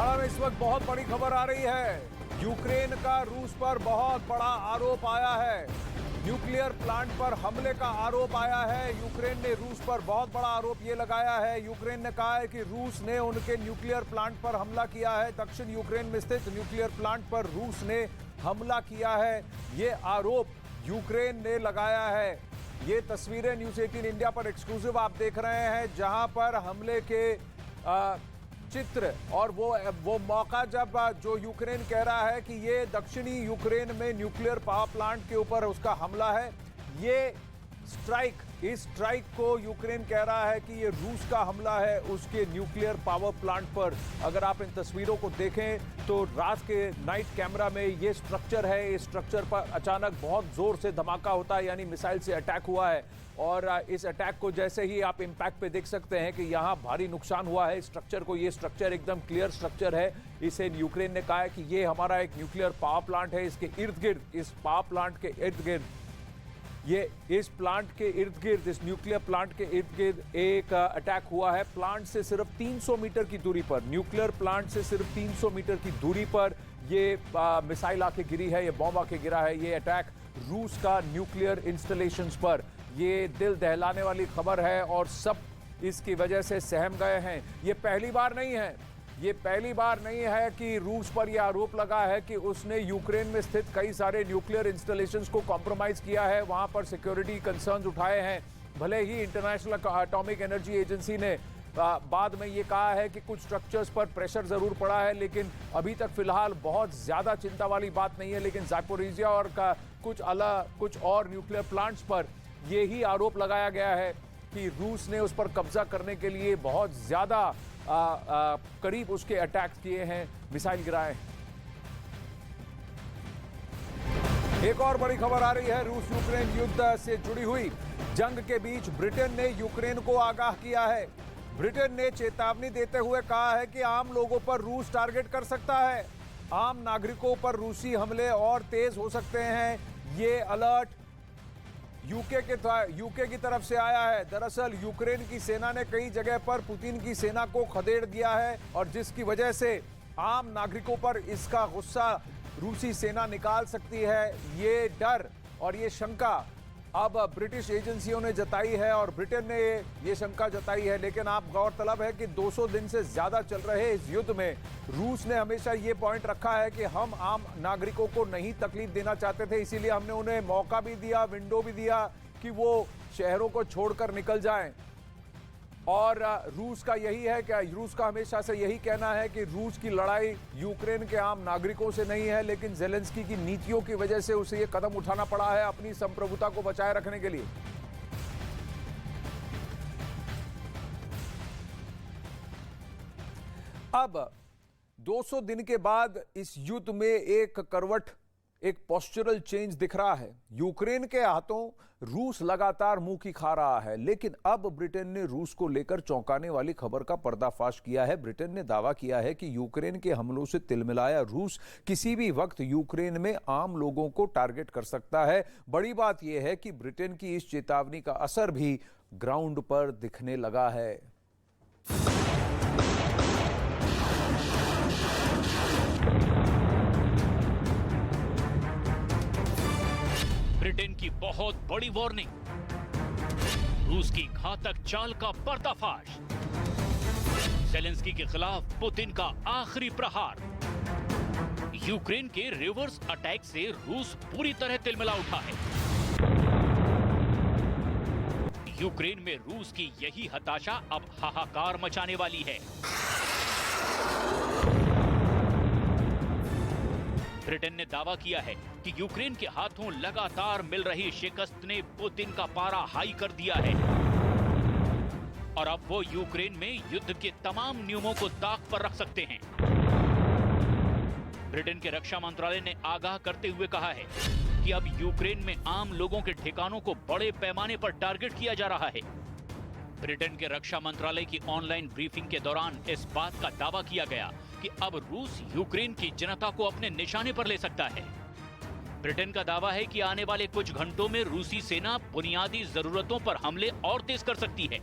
कड़ा में इस वक्त बहुत बड़ी खबर आ रही है। यूक्रेन का रूस पर बहुत बड़ा आरोप आया है। न्यूक्लियर प्लांट पर हमले का आरोप आया है। यूक्रेन ने रूस पर बहुत बड़ा आरोप ये लगाया है। यूक्रेन ने कहा है कि रूस ने उनके न्यूक्लियर प्लांट पर हमला किया है। दक्षिण यूक्रेन में स्थित न्यूक्लियर प्लांट पर रूस ने हमला किया है, ये आरोप यूक्रेन ने लगाया है। ये तस्वीरें न्यूज़ 18 इंडिया पर एक्सक्लूसिव आप देख रहे हैं, जहां पर हमले के चित्र और वो मौका जब जो यूक्रेन कह रहा है कि ये दक्षिणी यूक्रेन में न्यूक्लियर पावर प्लांट के ऊपर उसका हमला है। ये इस स्ट्राइक को यूक्रेन कह रहा है कि ये रूस का हमला है उसके न्यूक्लियर पावर प्लांट पर। अगर आप इन तस्वीरों को देखें तो रात के नाइट कैमरा में ये स्ट्रक्चर है। इस स्ट्रक्चर पर अचानक बहुत जोर से धमाका होता है, यानी मिसाइल से अटैक हुआ है। और इस अटैक को जैसे ही आप इम्पैक्ट पे देख सकते हैं कि यहाँ भारी नुकसान हुआ है स्ट्रक्चर को। ये स्ट्रक्चर एकदम क्लियर स्ट्रक्चर है। इसे यूक्रेन ने कहा है कि ये हमारा एक न्यूक्लियर पावर प्लांट है। इसके इर्द गिर्द, इस पावर प्लांट के इर्द गिर्द, इस न्यूक्लियर प्लांट के इर्द गिर्द एक अटैक हुआ है। प्लांट से सिर्फ 300 मीटर की दूरी पर, न्यूक्लियर प्लांट से सिर्फ 300 मीटर की दूरी पर ये मिसाइल आके गिरी है, ये बॉम्ब आके गिरा है। ये अटैक रूस का न्यूक्लियर इंस्टॉलेशंस पर। ये दिल दहलाने वाली खबर है और सब इसकी वजह से सहम गए हैं। ये पहली बार नहीं है कि रूस पर यह आरोप लगा है कि उसने यूक्रेन में स्थित कई सारे न्यूक्लियर इंस्टॉलेशंस को कॉम्प्रोमाइज किया है, वहां पर सिक्योरिटी कंसर्न्स उठाए हैं। भले ही इंटरनेशनल एटॉमिक एनर्जी एजेंसी ने बाद में ये कहा है कि कुछ स्ट्रक्चर्स पर प्रेशर जरूर पड़ा है, लेकिन अभी तक फिलहाल बहुत ज्यादा चिंता वाली बात नहीं है। लेकिन ज़ापोरिज़िया और कुछ और न्यूक्लियर प्लांट्स पर यही आरोप लगाया गया है कि रूस ने उस पर कब्जा करने के लिए बहुत ज्यादा करीब उसके अटैक किए हैं, मिसाइल गिराए हैं। एक और बड़ी खबर आ रही है रूस यूक्रेन युद्ध से जुड़ी हुई। जंग के बीच ब्रिटेन ने यूक्रेन को आगाह किया है। ब्रिटेन ने चेतावनी देते हुए कहा है कि आम लोगों पर रूस टारगेट कर सकता है। आम नागरिकों पर रूसी हमले और तेज हो सकते हैं। ये अलर्ट यूके की तरफ से आया है। दरअसल यूक्रेन की सेना ने कई जगह पर पुतिन की सेना को खदेड़ दिया है, और जिसकी वजह से आम नागरिकों पर इसका गुस्सा रूसी सेना निकाल सकती है। ये डर और ये शंका अब ब्रिटिश एजेंसियों ने जताई है और ब्रिटेन ने ये शंका जताई है। लेकिन आप गौरतलब है कि 200 दिन से ज्यादा चल रहे इस युद्ध में रूस ने हमेशा ये पॉइंट रखा है कि हम आम नागरिकों को नहीं तकलीफ देना चाहते थे, इसीलिए हमने उन्हें मौका भी दिया, विंडो भी दिया कि वो शहरों को छोड़कर निकल जाएं। और रूस का हमेशा से यही कहना है कि रूस की लड़ाई यूक्रेन के आम नागरिकों से नहीं है, लेकिन ज़ेलेंस्की की नीतियों की वजह से उसे ये कदम उठाना पड़ा है अपनी संप्रभुता को बचाए रखने के लिए। अब 200 दिन के बाद इस युद्ध में एक करवट, एक पोस्चरल चेंज दिख रहा है। यूक्रेन के हाथों रूस लगातार मुंह की खा रहा है, लेकिन अब ब्रिटेन ने रूस को लेकर चौंकाने वाली खबर का पर्दाफाश किया है। ब्रिटेन ने दावा किया है कि यूक्रेन के हमलों से तिलमिलाया रूस किसी भी वक्त यूक्रेन में आम लोगों को टारगेट कर सकता है। बड़ी बात यह है कि ब्रिटेन की इस चेतावनी का असर भी ग्राउंड पर दिखने लगा है। ब्रिटेन की बहुत बड़ी वार्निंग, रूस की घातक चाल का पर्दाफाश, ज़ेलेंस्की के खिलाफ पुतिन का आखिरी प्रहार। यूक्रेन के रिवर्स अटैक से रूस पूरी तरह तिलमिला उठा है। यूक्रेन में रूस की यही हताशा अब हाहाकार मचाने वाली है। ब्रिटेन ने दावा किया है कि यूक्रेन के हाथों लगातार मिल रही शिकस्त ने पुतिन का पारा हाई कर दिया है, और अब वो यूक्रेन में युद्ध के तमाम नियमों को दांव पर रख सकते हैं। ब्रिटेन के रक्षा मंत्रालय ने आगाह करते हुए कहा है कि अब यूक्रेन में आम लोगों के ठिकानों को बड़े पैमाने पर टारगेट किया जा रहा है। ब्रिटेन के रक्षा मंत्रालय की ऑनलाइन ब्रीफिंग के दौरान इस बात का दावा किया गया कि अब रूस यूक्रेन की जनता को अपने निशाने पर ले सकता है। ब्रिटेन का दावा है कि आने वाले कुछ घंटों में रूसी सेना बुनियादी जरूरतों पर हमले और तेज कर सकती है।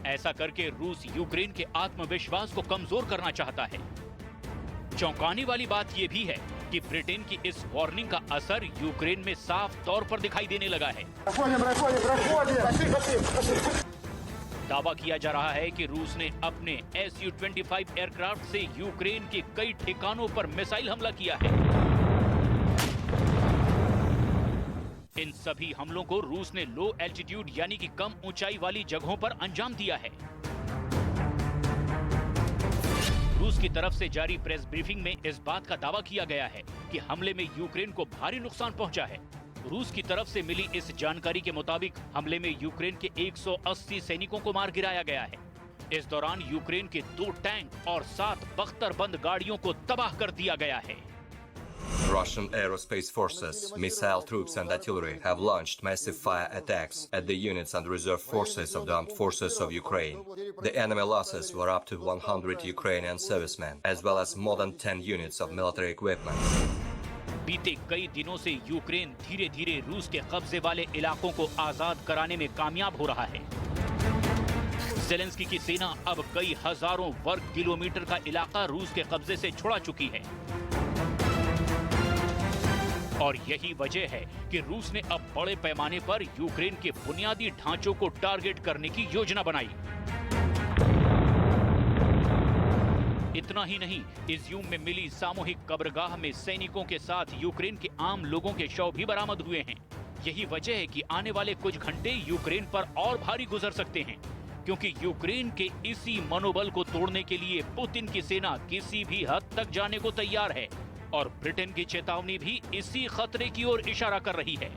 ऐसा करके रूस यूक्रेन के आत्मविश्वास को कमजोर करना चाहता है। चौंकाने वाली बात यह भी है कि ब्रिटेन की इस वार्निंग का असर यूक्रेन में साफ तौर पर दिखाई देने लगा है। दावा किया जा रहा है कि रूस ने अपने Su-25 एयरक्राफ्ट से यूक्रेन के कई ठिकानों पर मिसाइल हमला किया है। इन सभी हमलों को रूस ने लो एल्टीट्यूड यानी कि कम ऊंचाई वाली जगहों पर अंजाम दिया है। रूस की तरफ से जारी प्रेस ब्रीफिंग में इस बात का दावा किया गया है कि हमले में यूक्रेन को भारी नुकसान पहुंचा है। रूस की तरफ से मिली इस जानकारी के मुताबिक हमले में यूक्रेन के 180 सैनिकों को मार गिराया गया है। इस दौरान यूक्रेन के 2 टैंक और 7 बख्तरबंद गाड़ियों को तबाह कर दिया गया है। Russian aerospace forces, missile troops and artillery have launched massive fire attacks at the units and reserve forces of the armed forces of Ukraine. The enemy losses were up to 100 Ukrainian servicemen, as well as more than 10 units of military equipment. बीते कई दिनों से Ukraine धीरे धीरे रूस के कब्जे वाले इलाकों को आजाद कराने में कामयाब हो रहा है। ज़ेलेंस्की की सेना अब कई हजारों वर्ग किलोमीटर का इलाका रूस के कब्जे से छुड़ा चुकी है और यही वजह है कि रूस ने अब बड़े पैमाने पर यूक्रेन के बुनियादी ढांचों को टारगेट करने की योजना बनाई। इतना ही नहीं, इज्यूम में मिली सामूहिक कब्रगाह में सैनिकों के साथ यूक्रेन के आम लोगों के शव भी बरामद हुए हैं। यही वजह है कि आने वाले कुछ घंटे यूक्रेन पर और भारी गुजर सकते हैं, क्योंकि यूक्रेन के इसी मनोबल को तोड़ने के लिए पुतिन की सेना किसी भी हद तक जाने को तैयार है और ब्रिटेन की चेतावनी भी इसी खतरे की ओर इशारा कर रही है।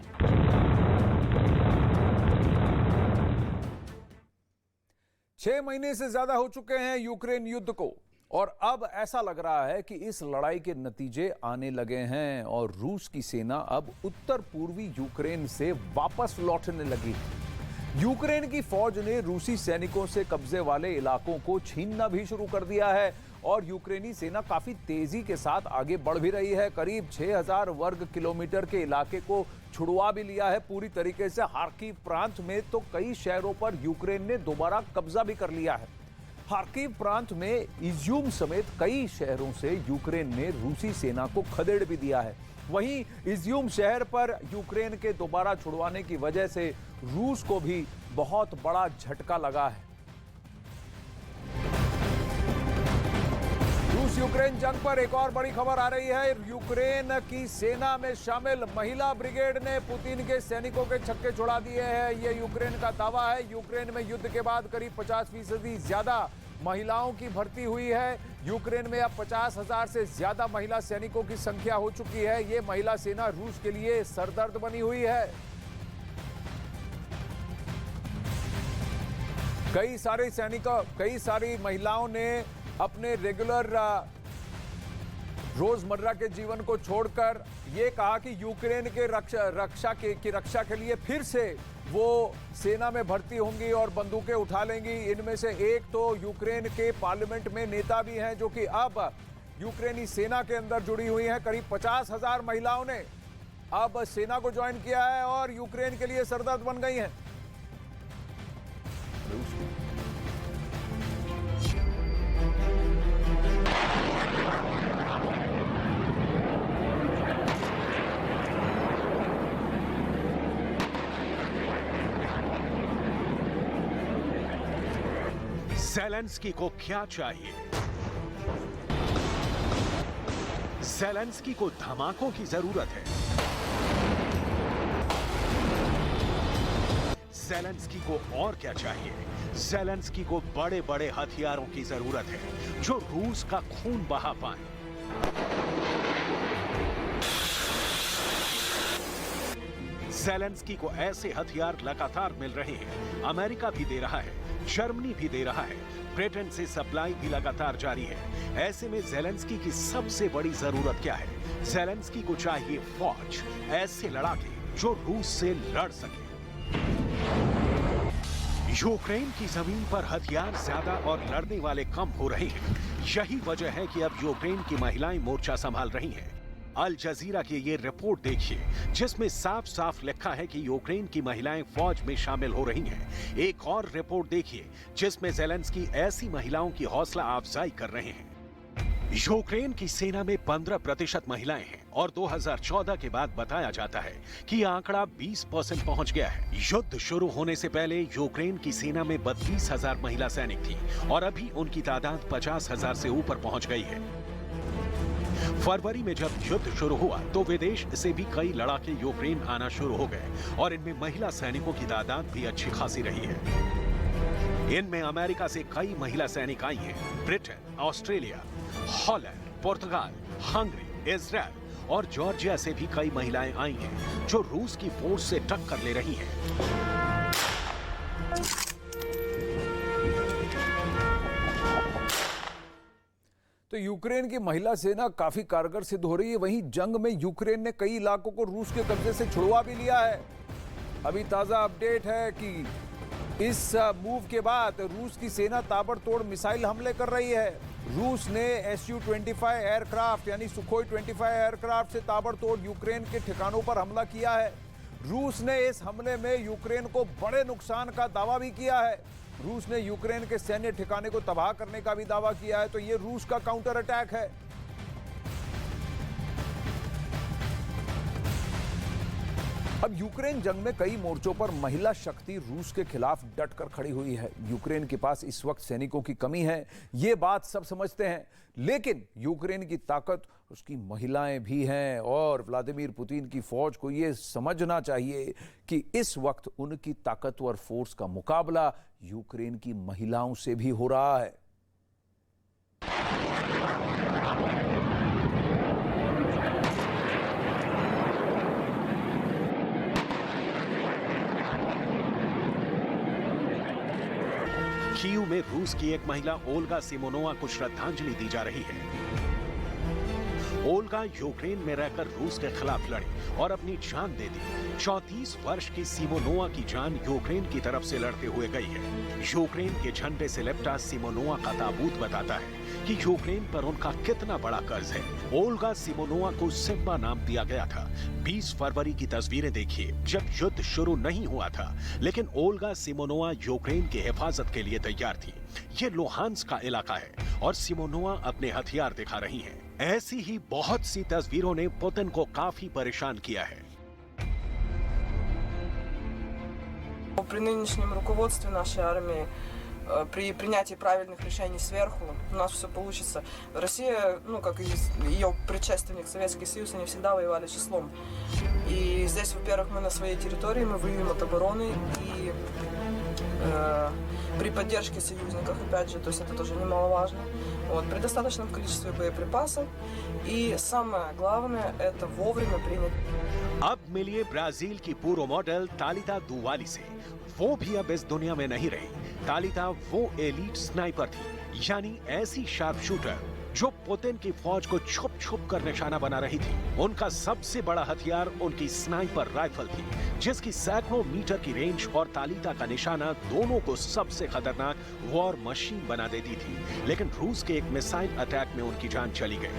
6 महीने से ज्यादा हो चुके हैं यूक्रेन युद्ध को और अब ऐसा लग रहा है कि इस लड़ाई के नतीजे आने लगे हैं और रूस की सेना अब उत्तर पूर्वी यूक्रेन से वापस लौटने लगी है। यूक्रेन की फौज ने रूसी सैनिकों से कब्जे वाले इलाकों को छीनना भी शुरू कर दिया है और यूक्रेनी सेना काफी तेजी के साथ आगे बढ़ भी रही है। करीब 6000 वर्ग किलोमीटर के इलाके को छुड़वा भी लिया है पूरी तरीके से। हार्किव प्रांत में तो कई शहरों पर यूक्रेन ने दोबारा कब्जा भी कर लिया है। हार्किव प्रांत में इज्यूम समेत कई शहरों से यूक्रेन ने रूसी सेना को खदेड़ भी दिया है। वहीं इज्यूम शहर पर यूक्रेन के दोबारा छुड़वाने की वजह से रूस को भी बहुत बड़ा झटका लगा है। रूस यूक्रेन जंग पर एक और बड़ी खबर आ रही है। यूक्रेन की सेना में शामिल महिला ब्रिगेड ने पुतिन के सैनिकों के छक्के छुड़ा दिए हैं। ये यूक्रेन का दावा है। यूक्रेन में युद्ध के बाद करीब 50% ज्यादा महिलाओं की भर्ती हुई है। यूक्रेन में अब 50,000 से ज्यादा महिला सैनिकों की संख्या हो चुकी है। ये महिला सेना रूस के लिए सरदर्द बनी हुई है। कई सारी महिलाओं ने अपने रेगुलर रोजमर्रा के जीवन को छोड़कर ये कहा कि यूक्रेन के रक्षा के लिए फिर से वो सेना में भर्ती होंगी और बंदूकें उठा लेंगी। इनमें से एक तो यूक्रेन के पार्लियामेंट में नेता भी हैं जो कि अब यूक्रेनी सेना के अंदर जुड़ी हुई हैं। करीब 50,000 महिलाओं ने अब सेना को ज्वाइन किया है और यूक्रेन के लिए सरदर्द बन गई हैं। ज़ेलेंस्की को क्या चाहिए? ज़ेलेंस्की को धमाकों की जरूरत है। ज़ेलेंस्की को और क्या चाहिए? ज़ेलेंस्की को बड़े बड़े हथियारों की जरूरत है जो रूस का खून बहा पाए। ज़ेलेंस्की को ऐसे हथियार लगातार मिल रहे हैं। अमेरिका भी दे रहा है, जर्मनी भी दे रहा है, ब्रिटेन से सप्लाई भी लगातार जारी है। ऐसे में ज़ेलेंस्की की सबसे बड़ी जरूरत क्या है? ज़ेलेंस्की को चाहिए फौज, ऐसे लड़ाके जो रूस से लड़ सके। यूक्रेन की जमीन पर हथियार ज्यादा और लड़ने वाले कम हो रहे हैं। यही वजह है कि अब यूक्रेन की महिलाएं मोर्चा संभाल रही हैं। अल जजीरा की ये रिपोर्ट देखिए जिसमें साफ साफ लिखा है कि यूक्रेन की महिलाएं फौज में शामिल हो रही हैं। एक और रिपोर्ट देखिए जिसमें ज़ेलेंस्की ऐसी महिलाओं की हौसला अफजाई कर रहे हैं। यूक्रेन की सेना में 15% महिलाएं हैं और 2014 के बाद बताया जाता है कि यह आंकड़ा 20% पहुंच गया है। युद्ध शुरू होने से पहले यूक्रेन की सेना में 32,000 महिला सैनिक थी और अभी उनकी तादाद 50,000 से ऊपर पहुंच गई है। फरवरी में जब युद्ध शुरू हुआ तो विदेश से भी कई लड़ाके यूक्रेन आना शुरू हो गए और इनमें महिला सैनिकों की तादाद भी अच्छी खासी रही है। इनमें अमेरिका से कई महिला सैनिक आई हैं, ब्रिटेन, ऑस्ट्रेलिया, हॉलैंड, पुर्तगाल, हंगरी, इजराइल और जॉर्जिया से भी कई महिलाएं आई हैं जो रूस की फोर्स से टक्कर ले रही हैं। तो यूक्रेन की महिला सेना काफी कारगर सिद्ध हो रही है। वहीं जंग में यूक्रेन ने कई इलाकों को रूस के कब्जे से छुड़वा भी लिया है। अभी ताजा अपडेट है कि इस मूव के बाद रूस की सेना ताबड़तोड़ मिसाइल हमले कर रही है। रूस ने Su-25 एयरक्राफ्ट यानी सुखोई 25 एयरक्राफ्ट से ताबड़तोड़ यूक्रेन के ठिकानों पर हमला किया है। रूस ने इस हमले में यूक्रेन को बड़े नुकसान का दावा भी किया है। रूस ने यूक्रेन के सैन्य ठिकाने को तबाह करने का भी दावा किया है। तो ये रूस का काउंटर अटैक है। अब यूक्रेन जंग में कई मोर्चों पर महिला शक्ति रूस के खिलाफ डटकर खड़ी हुई है। यूक्रेन के पास इस वक्त सैनिकों की कमी है, ये बात सब समझते हैं, लेकिन यूक्रेन की ताकत उसकी महिलाएं भी हैं और व्लादिमीर पुतिन की फौज को ये समझना चाहिए कि इस वक्त उनकी ताकतवर फोर्स का मुकाबला यूक्रेन की महिलाओं से भी हो रहा है। कीव में रूस की एक महिला ओल्गा सिमोनोवा को श्रद्धांजलि दी जा रही है। ओल्गा यूक्रेन में रहकर रूस के खिलाफ लड़ी और अपनी जान दे दी। 34 वर्ष की सिमोनोवा की जान यूक्रेन की तरफ से लड़ते हुए गई है। यूक्रेन के झंडे से लिपटा सिमोनोवा का ताबूत बताता है कि यूक्रेन पर उनका कितना बड़ा कर्ज है। ओल्गा सिमोनोवा को सिम्बा नाम दिया गया था। 20 फरवरी की तस्वीरें देखिए जब युद्ध शुरू नहीं हुआ था, लेकिन ओल्गा सिमोनोवा यूक्रेन की हिफाजत के लिए तैयार थी। ये लुहांस्क का इलाका है और सिमोनोवा अपने हथियार दिखा रही हैं। ऐसी ही बहुत सी तस्वीरों ने पुतिन को काफी परेशान किया है। При нынешнем руководстве нашей армии, при принятии правильных решений сверху, у нас все получится. Россия, как и ее предшественник Советский Союз, они всегда воевали числом. И здесь, во-первых, мы на своей территории, мы воюем от обороны, и при поддержке союзников, опять же, то есть это тоже немаловажно. При достаточном количестве боеприпасов. И самое главное, это вовремя принять. अब मिलिए ब्राजील की पूर्व मॉडल तालिता दुवाली से। वो भी अब इस दुनिया में नहीं रही। तालिता वो एलीट स्नाइपर थी, यानी ऐसी शार्प शूटर जो पुतिन की फौज को छुप छुप कर निशाना बना रही थी। उनका सबसे बड़ा हथियार उनकी स्नाइपर राइफल थी, जिसकी सैकड़ों मीटर की रेंज और तालिता का निशाना दोनों को सबसे खतरनाक वॉर मशीन बना देती थी। लेकिन रूस के एक मिसाइल अटैक में उनकी जान चली गई।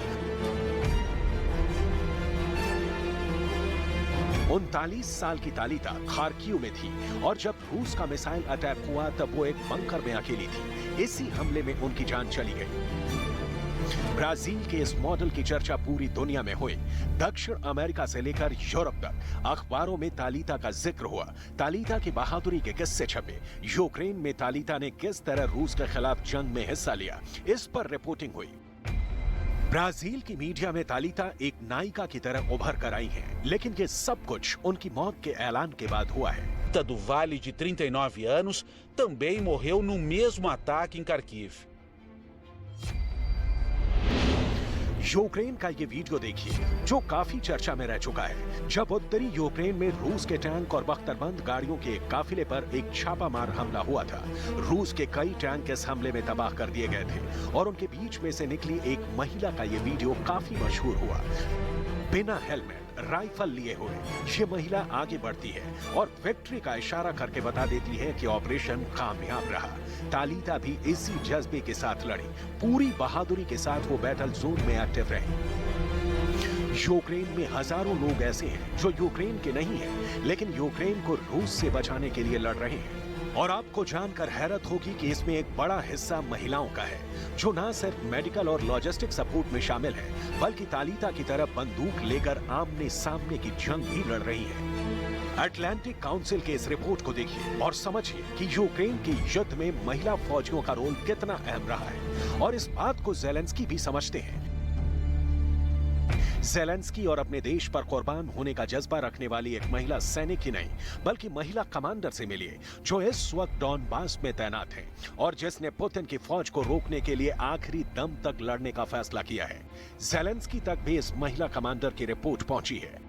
39 साल की तालिता खार्किव में थी और जब रूस का मिसाइल अटैक हुआ तब वो एक बंकर में अकेली थी। इसी हमले में उनकी जान चली गई। ब्राजील के इस मॉडल की चर्चा पूरी दुनिया में हुई। दक्षिण अमेरिका से लेकर यूरोप तक अखबारों में तालिता का जिक्र हुआ। तालिता की बहादुरी के किस्से छपे। यूक्रेन में तालिता ने किस तरह रूस के खिलाफ जंग में हिस्सा लिया, इस पर रिपोर्टिंग हुई। ब्राजील की मीडिया में तालिता एक नायिका की तरह उभर कर आई हैं, लेकिन ये सब कुछ उनकी मौत के ऐलान के बाद हुआ है। do Vale de 39 anos também morreu no mesmo ataque em Kharkiv. Ukraine का ये वीडियो देखिए जो काफी चर्चा में रह चुका है, जब उत्तरी यूक्रेन में रूस के टैंक और बख्तरबंद गाड़ियों के एक काफिले पर एक छापामार हमला हुआ था। रूस के कई टैंक इस हमले में तबाह कर दिए गए थे और उनके बीच में से निकली एक महिला का ये वीडियो काफी मशहूर हुआ। बिना हेलमेट, राइफल लिए हुए ये महिला आगे बढ़ती है और विक्ट्री का इशारा करके बता देती है कि ऑपरेशन कामयाब रहा। तालिता भी इसी जज्बे के साथ लड़ी। पूरी बहादुरी के साथ वो बैटल जोन में एक्टिव रही। यूक्रेन में हजारों लोग ऐसे हैं जो यूक्रेन के नहीं हैं, लेकिन यूक्रेन को रूस से बचाने के लिए लड़ रहे हैं। और आपको जानकर हैरत होगी कि इसमें एक बड़ा हिस्सा महिलाओं का है, जो ना सिर्फ मेडिकल और लॉजिस्टिक सपोर्ट में शामिल है, बल्कि तालिता की तरफ बंदूक लेकर आमने सामने की जंग भी लड़ रही है। अटलांटिक काउंसिल के इस रिपोर्ट को देखिए और समझिए कि यूक्रेन के युद्ध में महिला फौजियों का रोल कितना अहम रहा है, और इस बात को ज़ेलेंस्की भी समझते हैं। ज़ेलेंस्की और अपने देश पर कुर्बान होने का जज्बा रखने वाली एक महिला सैनिक ही नहीं, बल्कि महिला कमांडर से मिलिए, जो इस वक्त डॉनबास में तैनात है और जिसने पुतिन की फौज को रोकने के लिए आखिरी दम तक लड़ने का फैसला किया है। ज़ेलेंस्की तक भी इस महिला कमांडर की रिपोर्ट पहुंची है।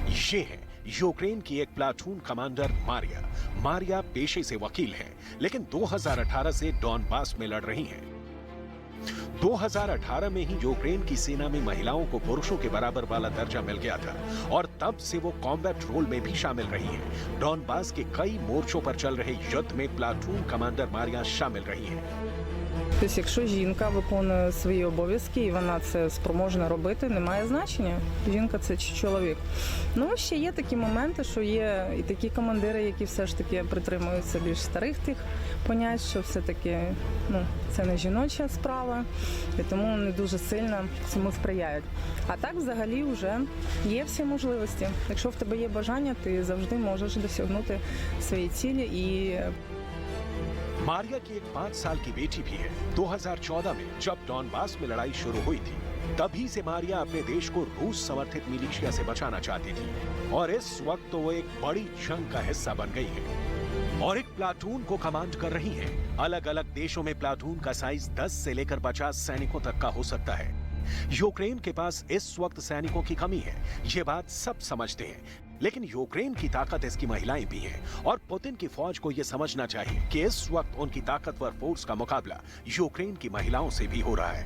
ये है यूक्रेन की एक प्लाटून कमांडर मारिया। मारिया पेशे से वकील हैं, लेकिन 2018 से डॉनबास में लड़ रही हैं। 2018 में ही यूक्रेन की सेना में महिलाओं को पुरुषों के बराबर वाला दर्जा मिल गया था, और तब से वो कॉम्बैट रोल में भी शामिल रही हैं। डॉनबास के कई मोर्चों पर चल रहे युद्ध में प्लाटून कमांडर मारिया शामिल रही हैं। Тобто, якщо жінка виконує свої обов'язки і вона це спроможна робити, немає значення, жінка це чи чоловік. Ну, ще є такі моменти, що є і такі командири, які все ж таки притримуються більш старих тих понять, що все-таки це не жіноча справа, і тому не дуже сильно цьому сприяють. А так, взагалі, вже є всі можливості. Якщо в тебе є бажання, ти завжди можеш досягнути свої цілі і मारिया की एक 5 साल की बेटी भी है। 2014 में जब डॉनबास में लड़ाई शुरू हुई थी, तभी से मारिया अपने देश को रूस समर्थित मिलिशिया से बचाना चाहती थी, और इस वक्त तो वो एक बड़ी जंग का हिस्सा बन गई है और एक प्लाटून को कमांड कर रही है। अलग अलग देशों में प्लाटून का साइज 10 से लेकर 50 सैनिकों तक का हो सकता है। यूक्रेन के पास इस वक्त सैनिकों की कमी है, ये बात सब समझते हैं, लेकिन यूक्रेन की ताकत इसकी महिलाएं भी हैं, और पुतिन की फौज को यह समझना चाहिए कि इस वक्त उनकी ताकतवर फोर्स का मुकाबला यूक्रेन की महिलाओं से भी हो रहा है।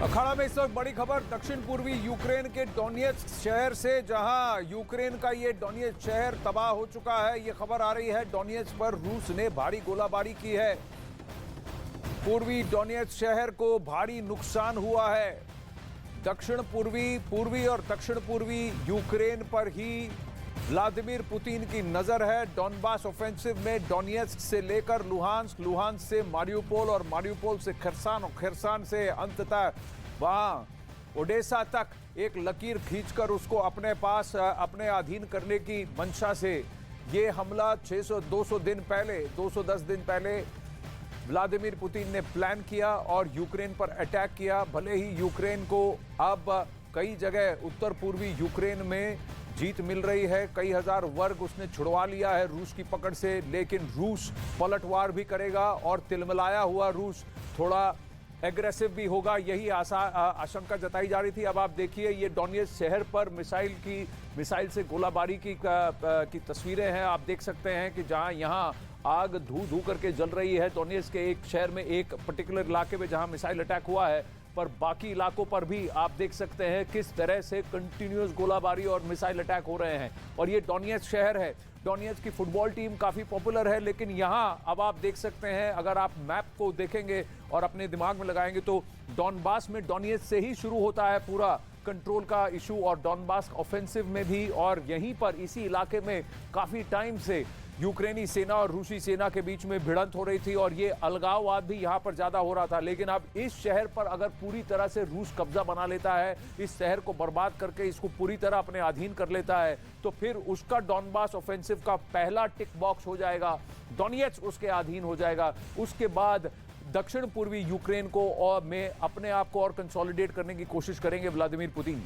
अखाड़ा में इस वक्त बड़ी खबर दक्षिण पूर्वी यूक्रेन के डोनेट्स्क शहर से, जहां यूक्रेन का ये डोनेट्स्क शहर तबाह हो चुका है। ये खबर आ रही है डोनेट्स्क पर रूस ने भारी गोलाबारी की है। पूर्वी डोनेट्स्क शहर को भारी नुकसान हुआ है। पूर्वी और दक्षिण पूर्वी यूक्रेन पर ही व्लादिमीर पुतिन की नजर है। डॉनबास ऑफेंसिव में डोनेट्स्क से लेकर लुहांस्क, लुहांस्क से मारियुपोल और मारियुपोल से खरसान और खरसान से अंततः वहां ओडेसा तक एक लकीर खींचकर उसको अपने पास अपने अधीन करने की मंशा से ये हमला 210 दिन पहले व्लादिमीर पुतिन ने प्लान किया और यूक्रेन पर अटैक किया। भले ही यूक्रेन को अब कई जगह उत्तर पूर्वी यूक्रेन में जीत मिल रही है, कई हजार वर्ग उसने छुड़वा लिया है रूस की पकड़ से, लेकिन रूस पलटवार भी करेगा और तिलमिलाया हुआ रूस थोड़ा एग्रेसिव भी होगा, यही आशंका जताई जा रही थी। अब आप देखिए ये डोनेट्स्क शहर पर मिसाइल से गोलाबारी की तस्वीरें हैं। आप देख सकते हैं कि जहां यहां आग धू करके जल रही है डोनेट्स्क के एक शहर में, एक पर्टिकुलर इलाके में जहां मिसाइल अटैक हुआ है, पर बाकी इलाकों पर भी आप देख सकते हैं किस तरह से कंटिन्यूअस गोलाबारी और मिसाइल अटैक हो रहे हैं। और ये डोनेट्स्क शहर है। डोनेट्स्क की फुटबॉल टीम काफ़ी पॉपुलर है, लेकिन यहाँ अब आप देख सकते हैं, अगर आप मैप को देखेंगे और अपने दिमाग में लगाएंगे तो डॉनबास में डोनेट्स्क से ही शुरू होता है पूरा कंट्रोल का इशू, और डॉनबास ऑफेंसिव में भी, और यहीं पर इसी इलाके में काफ़ी टाइम से यूक्रेनी सेना और रूसी सेना के बीच में भिड़ंत हो रही थी और ये अलगाववाद भी यहाँ पर ज़्यादा हो रहा था। लेकिन अब इस शहर पर अगर पूरी तरह से रूस कब्जा बना लेता है, इस शहर को बर्बाद करके इसको पूरी तरह अपने अधीन कर लेता है, तो फिर उसका डॉनबास ऑफेंसिव का पहला टिक बॉक्स हो जाएगा, डोनेट्स्क उसके अधीन हो जाएगा। उसके बाद दक्षिण पूर्वी यूक्रेन को और में अपने आप को और कंसोलिडेट करने की कोशिश करेंगे व्लादिमीर पुतिन।